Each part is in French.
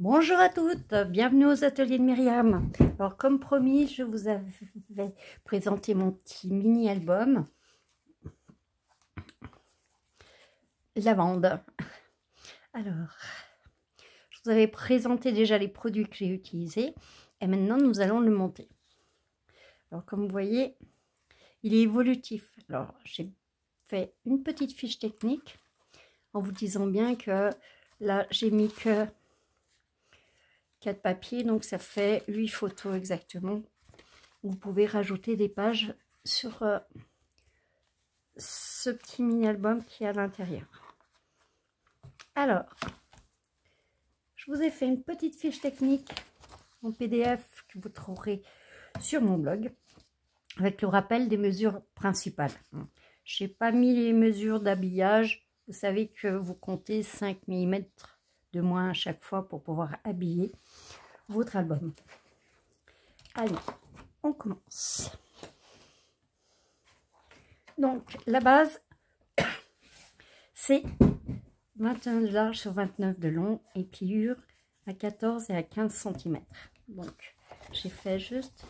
Bonjour à toutes, bienvenue aux ateliers de Myriam. Alors comme promis, je vous avais présenté mon petit mini-album lavande. Alors, je vous avais présenté déjà les produits que j'ai utilisés et maintenant nous allons le monter. Alors comme vous voyez, il est évolutif. Alors j'ai fait une petite fiche technique en vous disant bien que là j'ai mis que 4 papiers, donc ça fait 8 photos exactement. Vous pouvez rajouter des pages sur ce petit mini-album qui est à l'intérieur. Alors, je vous ai fait une petite fiche technique en PDF que vous trouverez sur mon blog avec le rappel des mesures principales. Je n'ai pas mis les mesures d'habillage. Vous savez que vous comptez 5 mm de moins à chaque fois pour pouvoir habiller votre album. Allez, on commence. Donc, la base, c'est 21 de large sur 29 de long et pliure à 14 et à 15 cm. Donc, j'ai fait juste...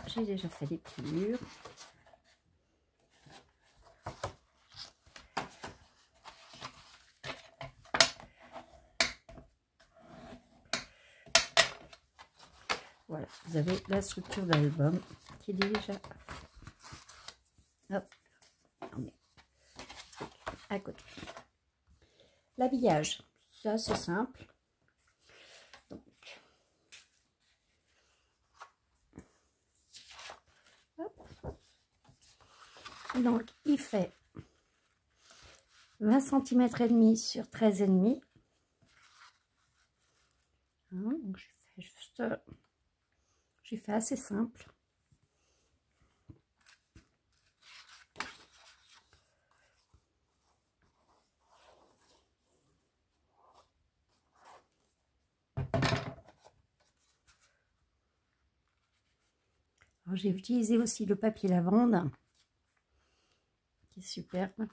J'ai déjà fait les pliures. Voilà, vous avez la structure de l'album qui est déjà... Hop, on met à côté. L'habillage, ça c'est simple. Donc, il fait 20 cm et demi sur 13 et demi. Donc j'ai fait assez simple. J'ai utilisé aussi le papier lavande qui est superbe.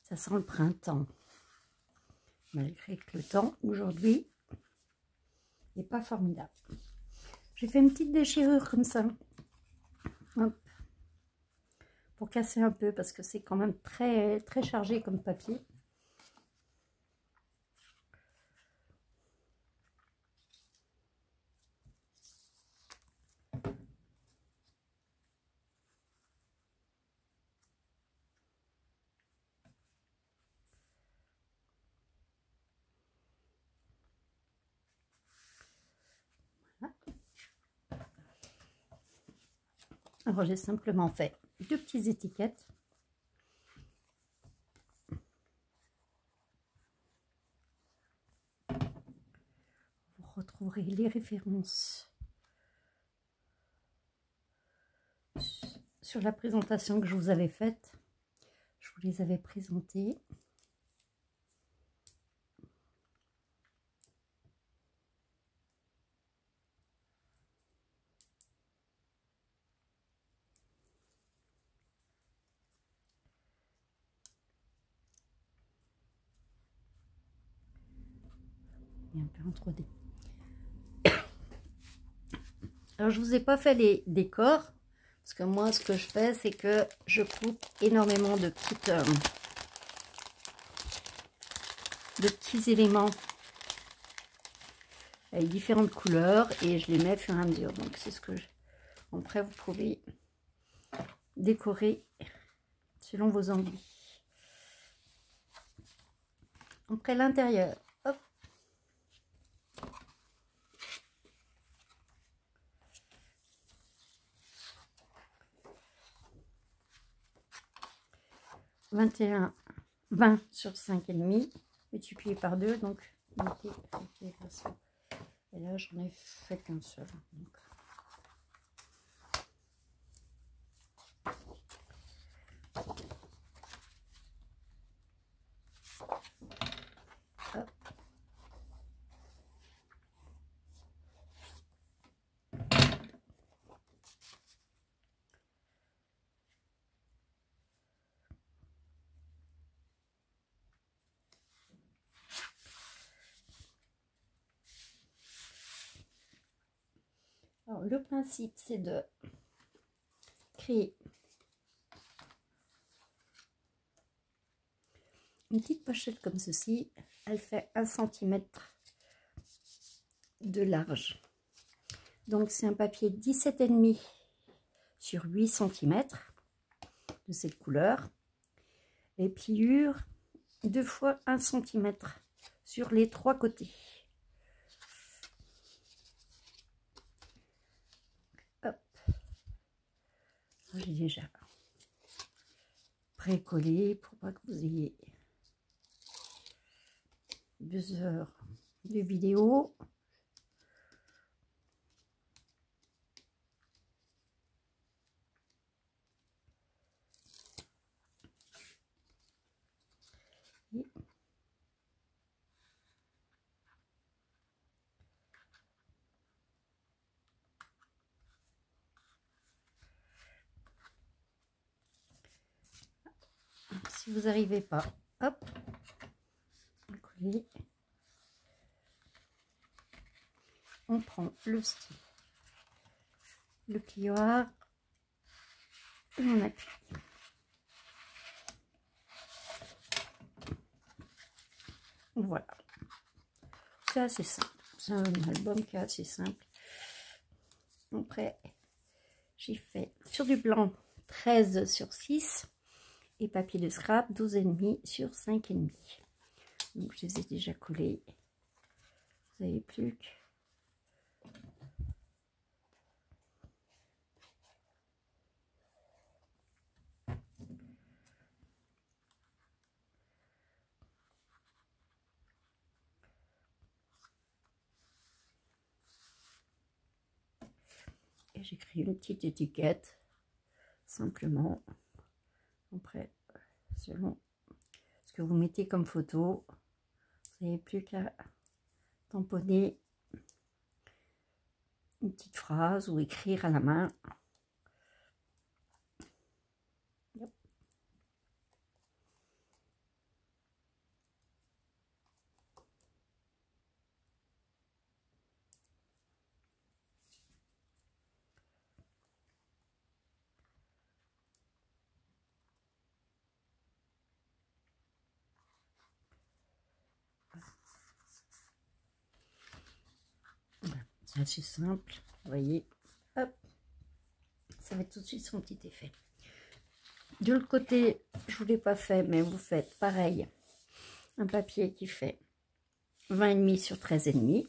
Ça sent le printemps, malgré que le temps aujourd'hui n'est pas formidable. J'ai fait une petite déchirure comme ça, hop, pour casser un peu parce que c'est quand même très chargé comme papier. Alors j'ai simplement fait deux petites étiquettes. Vous retrouverez les références sur la présentation que je vous avais faite. Je vous les avais présentées. Et un peu en 3D. Alors je vous ai pas fait les décors parce que moi ce que je fais c'est que je coupe énormément de petits éléments avec différentes couleurs et je les mets au fur et à mesure. Donc c'est ce que après vous pouvez décorer selon vos envies. Après l'intérieur, hop. « 20 sur 5,5 multiplié par 2, donc et là j'en ai fait qu'un seul. Donc. Hop. Alors, le principe, c'est de créer une petite pochette comme ceci. Elle fait 1 cm de large. Donc, c'est un papier 17,5 sur 8 cm de cette couleur. Les pliures 2 fois 1 cm sur les 3 côtés. Hop. J'ai déjà pré-collé pour pas que vous ayez 2 heures de vidéo. Si vous n'arrivez pas, hop, coller. On prend le style, le plioir et on appuie. Voilà, c'est assez simple. C'est un album qui est assez simple. Après, j'ai fait sur du blanc 13 sur 6 et papier de scrap 12,5 sur 5,5. Donc je les ai déjà collés. Vous n'avez plus que et j'écris une petite étiquette simplement. Après, selon ce que vous mettez comme photo, vous n'avez plus qu'à tamponner une petite phrase ou écrire à la main. Yep. C'est assez simple, vous voyez, hop, ça va tout de suite son petit effet. De l'autre côté, je ne vous l'ai pas fait, mais vous faites pareil, un papier qui fait 20,5 sur 13,5.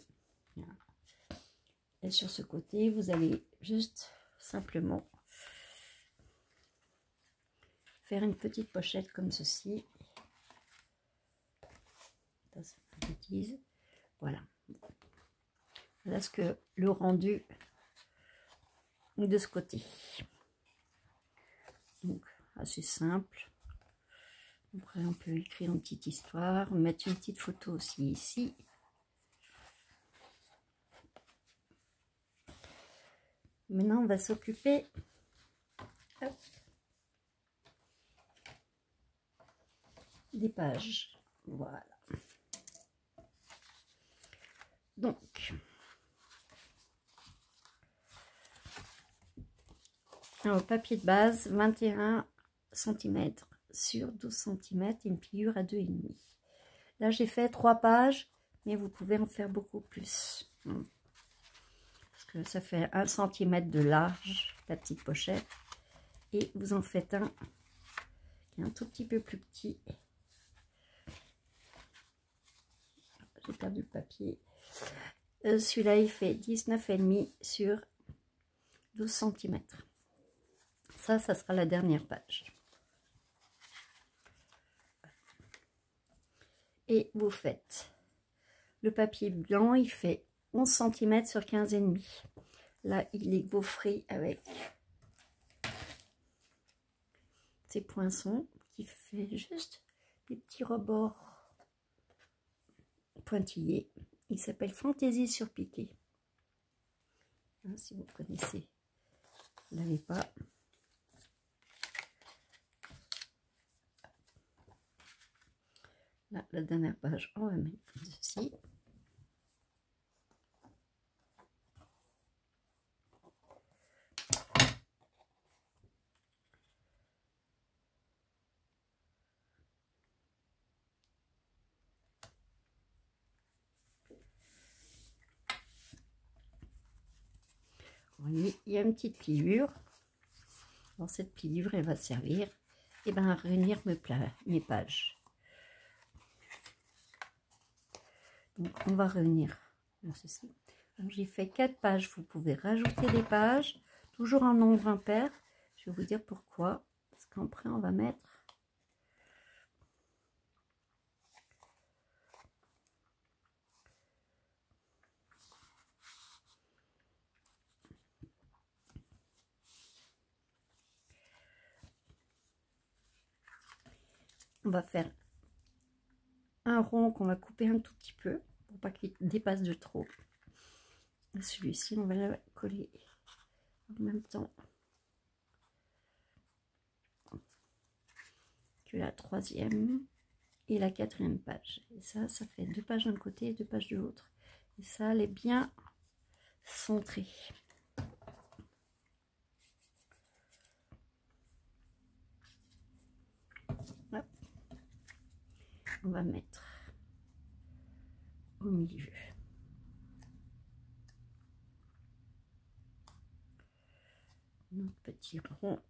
Et sur ce côté, vous allez juste simplement faire une petite pochette comme ceci. Voilà. Voilà ce que le rendu de ce côté. Donc, assez simple. Après, on peut écrire une petite histoire, mettre une petite photo aussi ici. Maintenant, on va s'occuper des pages. Voilà. Donc, alors, papier de base, 21 cm sur 12 cm et une pliure à 2,5. Là, j'ai fait 3 pages, mais vous pouvez en faire beaucoup plus. Parce que ça fait 1 cm de large, la petite pochette. Et vous en faites un qui est un tout petit peu plus petit. J'ai perdu le papier. Celui-là, il fait 19,5 sur 12 cm. Ça sera la dernière page. Et vous faites le papier blanc, il fait 11 cm sur 15,5. Là, il est gaufré avec ces poinçons qui fait juste des petits rebords pointillés. Il s'appelle Fantaisie sur piqué. Hein, si vous connaissez, vous n'avez pas. Là, la dernière page, on va mettre ceci. Vous voyez, il y a une petite pliure. Dans cette pliure, elle va servir à réunir mes pages. Donc, on va réunir ceci. J'ai fait 4 pages. Vous pouvez rajouter des pages, toujours en nombre impair. Je vais vous dire pourquoi. Parce qu'après, on va mettre... On va faire un rond qu'on va couper un tout petit peu pour pas qu'il dépasse de trop. Celui-ci, on va le coller en même temps que la 3e et la 4e page. Et ça fait 2 pages d'un côté et 2 pages de l'autre. Et ça, elle est bien centrée. Hop. On va mettre au milieu. Notre petit rond.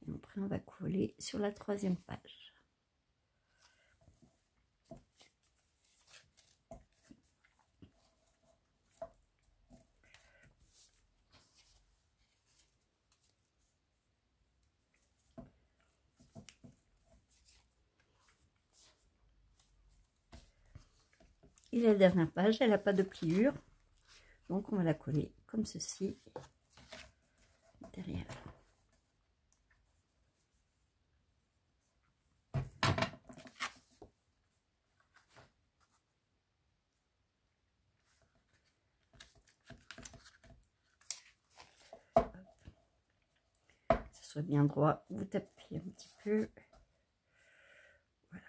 Et après, on va coller sur la 3e page. Et la dernière page, elle n'a pas de pliure. Donc, on va la coller comme ceci derrière. Soit bien droit, vous tapez un petit peu. Voilà.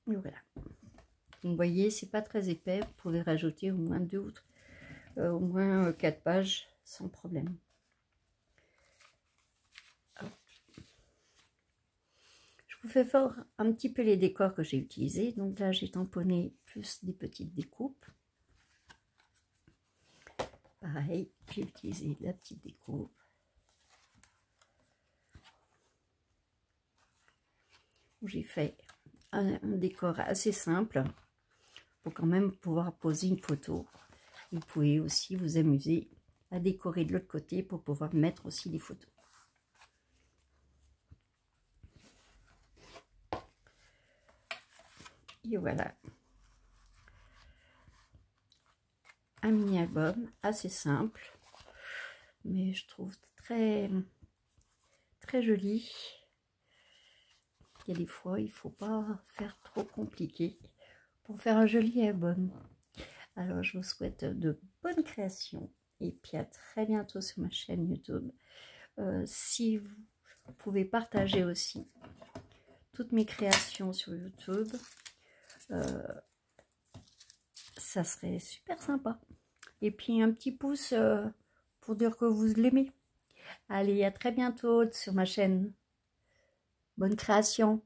Et voilà. Vous voyez, c'est pas très épais. Vous pouvez rajouter au moins 2 ou au moins 4 pages sans problème. Je vous fais voir un petit peu les décors que j'ai utilisés. Donc là, j'ai tamponné plus des petites découpes. Pareil, j'ai utilisé la petite découpe. J'ai fait un décor assez simple pour quand même pouvoir poser une photo. Vous pouvez aussi vous amuser à décorer de l'autre côté pour pouvoir mettre aussi des photos. Et voilà. Un mini-album assez simple, mais je trouve très joli. Il y a des fois, il ne faut pas faire trop compliqué pour faire un joli album. Alors, je vous souhaite de bonnes créations et puis à très bientôt sur ma chaîne YouTube. Si vous pouvez partager aussi toutes mes créations sur YouTube, ça serait super sympa. Et puis un petit pouce pour dire que vous l'aimez. Allez, à très bientôt sur ma chaîne. Bonne création.